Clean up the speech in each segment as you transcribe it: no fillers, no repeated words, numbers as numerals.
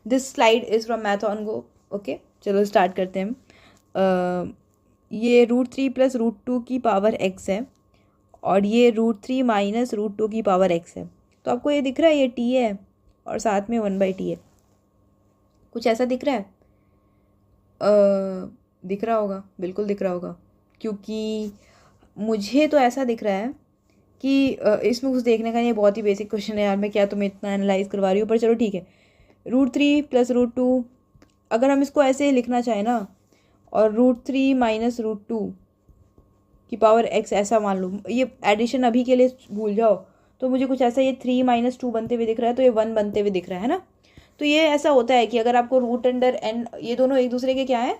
This slide is from math on go. Okay, चलो start करते हैं हम। ये √3 + √2 की पावर x है और ये √3 - √2 की पावर x है। तो आपको ये दिख रहा है, ये t है और साथ में 1/t है। कुछ ऐसा दिख रहा है? दिख रहा होगा, बिल्कुल दिख रहा होगा, क्योंकि मुझे तो ऐसा दिख रहा है कि इसमें कुछ देखने का नहीं है। बहुत ही बेसिक क्वेश्चन है यार, मैं क्या तुम्हें इतना एनालाइज करवा रही हूँ, पर चलो ठीक है। √3 + √2, अगर हम इसको ऐसे लिखना चाहें ना, और √3 - √2 की पावर x ऐसा मान लो, ये एडिशन अभी के लिए भूल जाओ, तो मुझे कुछ ऐसा, ये 3 - 2 बनते हुए दिख रहा है, तो ये 1 बनते हुए दिख रहा है ना। तो ये ऐसा होता है कि अगर आपको √n, ये दोनों एक दूसरे के क्या है,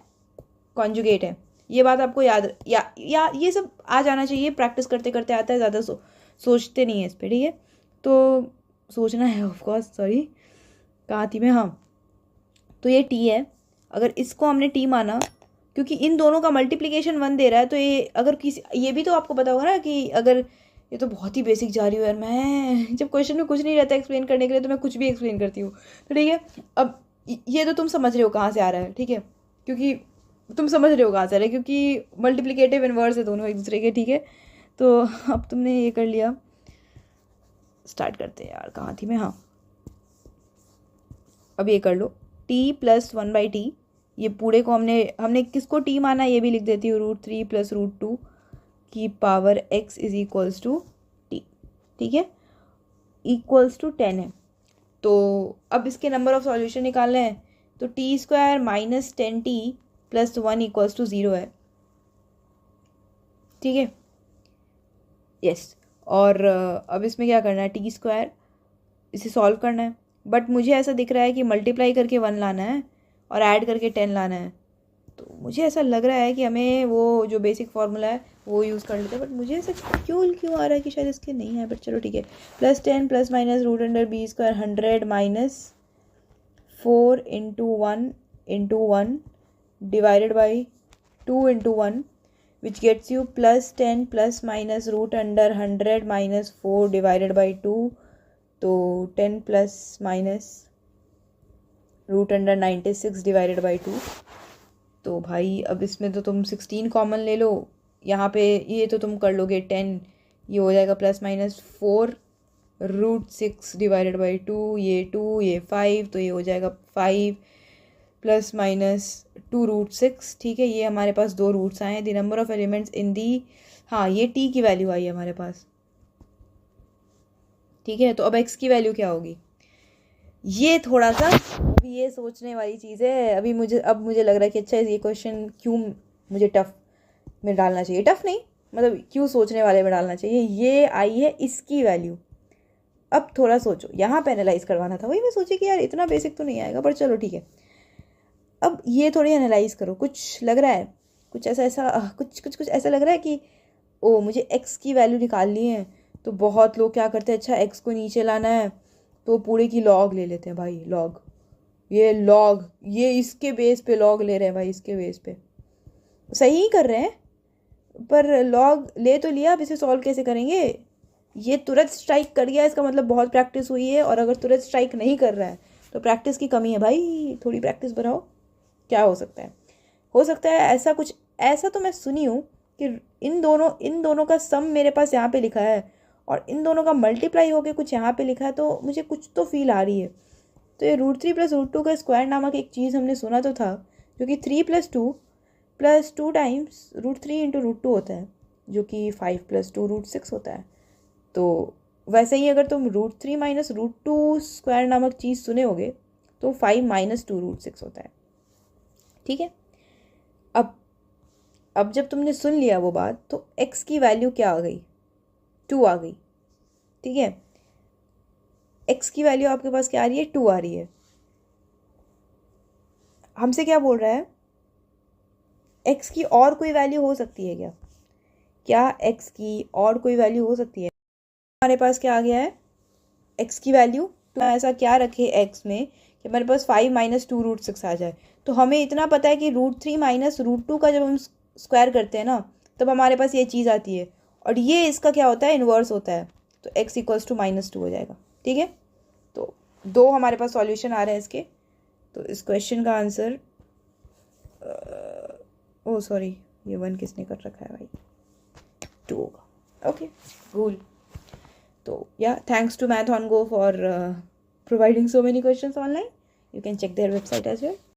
कॉन्जुगेट है। ये बात आपको याद या ये सब आ जाना चाहिए, प्रैक्टिस करते करते आता है, ज़्यादा सोचते नहीं है इस पर, ठीक है। तो सोचना है ऑफकोर्स, सॉरी कहाँ थी मैं, हाँ। तो ये t है, अगर इसको हमने t माना, क्योंकि इन दोनों का मल्टीप्लिकेशन 1 दे रहा है, तो ये अगर किसी, ये भी तो आपको पता होगा ना कि अगर, ये तो बहुत ही बेसिक जा रही हूँ यार मैं, जब क्वेश्चन में कुछ नहीं रहता एक्सप्लेन करने के लिए तो मैं कुछ भी एक्सप्लेन करती हूँ। तो ठीक है, अब ये तो तुम समझ रहे हो कहाँ से आ रहा है, ठीक है, क्योंकि तुम समझ रहे हो कहाँ से आ रहा है, क्योंकि मल्टीप्लिकेटिव इनवर्स है दोनों एक दूसरे के, ठीक है। तो अब तुमने ये कर लिया, स्टार्ट करते हैं यार, कहाँ थी मैं, हाँ। अब ये कर लो, t + 1/t, ये पूरे को हमने किसको t माना, ये भी लिख देती हूँ, √3 + √2 की पावर x = t, ठीक है, = 10 है। तो अब इसके नंबर ऑफ सॉल्यूशन निकालने हैं, तो t² - 10t + 1 = 0 है, ठीक है, यस। और अब इसमें क्या करना है, t², इसे सॉल्व करना है, बट मुझे ऐसा दिख रहा है कि मल्टीप्लाई करके 1 लाना है और ऐड करके 10 लाना है। तो मुझे ऐसा लग रहा है कि हमें वो जो बेसिक फार्मूला है वो यूज़ कर लेते हैं, बट मुझे ऐसा क्यों आ रहा है कि शायद इसके नहीं है, बट चलो ठीक है। +10 + -√b² 100 - 4 × 1 × 1 divided by 2 × 1, which gets you +10 + -√100 - 4 divided by 2, तो 10 ± √96 divided by 2। तो भाई अब इसमें तो तुम 16 कॉमन ले लो, यहाँ पे ये तो तुम कर लोगे 10, ये हो जाएगा +-4 √6 divided by 2, ये 2, ये 5, तो ये हो जाएगा 5 ±2 √6, ठीक है। ये हमारे पास 2 रूट्स आए हैं, the number of elements in the, हाँ ये t की वैल्यू आई है हमारे पास, ठीक है। तो अब x की वैल्यू क्या होगी, ये थोड़ा सा अभी ये सोचने वाली चीज़ है। अभी मुझे लग रहा है कि अच्छा ये क्वेश्चन क्यों मुझे टफ में डालना चाहिए, टफ नहीं मतलब क्यों सोचने वाले में डालना चाहिए। ये आई है इसकी वैल्यू, अब थोड़ा सोचो, यहाँ पे एनालाइज करवाना था, वही मैं सोची कि यार इतना बेसिक तो नहीं आएगा, पर चलो ठीक है। अब ये थोड़ी एनालाइज करो, कुछ लग रहा है, कुछ कुछ ऐसा लग रहा है कि ओ मुझे x की वैल्यू निकालनी है। तो बहुत लोग क्या करते हैं, अच्छा x को नीचे लाना है तो पूरे की लॉग ले लेते हैं भाई, लॉग, ये इसके बेस पे लॉग ले रहे हैं भाई, इसके बेस पे सही ही कर रहे हैं, पर लॉग ले तो लिया, अब इसे सॉल्व कैसे करेंगे। ये तुरंत स्ट्राइक कर गया, इसका मतलब बहुत प्रैक्टिस हुई है, और अगर तुरंत स्ट्राइक नहीं कर रहा है तो प्रैक्टिस की कमी है भाई, थोड़ी प्रैक्टिस बढ़ाओ। क्या हो सकता है ऐसा कुछ, ऐसा तो मैं सुनी हूँ कि इन दोनों का सम मेरे पास यहाँ पे लिखा है और इन दोनों का मल्टीप्लाई होके कुछ यहाँ पे लिखा है, तो मुझे कुछ तो फील आ रही है। तो ये √3 + √2 का स्क्वायर नामक एक चीज़ हमने सुना तो था, जो कि 3 + 2 + 2 टाइम्स √3 × √2 होता है, जो कि 5 + 2 √6 होता है। तो वैसे ही अगर तुम √3 - √2 स्क्वायर नामक चीज़ सुने होगे तो 5 - 2 √6 होता है, ठीक है। अब जब तुमने सुन लिया वो बात, तो x की वैल्यू क्या आ गई, 2 आ गई, ठीक है। x की वैल्यू आपके पास क्या आ रही है, 2 आ रही है। हमसे क्या बोल रहा है, x की और कोई वैल्यू हो सकती है क्या, x की और कोई वैल्यू हो सकती है। हमारे पास क्या आ गया है, x की वैल्यू, तो ऐसा क्या रखे x में कि हमारे पास 5 - 2 √6 आ जाए। तो हमें इतना पता है कि √3 - √2 का जब हम स्क्वायर करते हैं ना, तब हमारे पास ये चीज़ आती है, और ये इसका क्या होता है, इन्वर्स होता है, तो x = -2 हो जाएगा, ठीक है। तो 2 हमारे पास सॉल्यूशन आ रहे हैं इसके, तो इस क्वेश्चन का आंसर ओ सॉरी, ये 1 किसने कर रखा है भाई, 2 होगा। Okay cool. तो या thanks to math on go for providing so many questions online. You can check their website as well.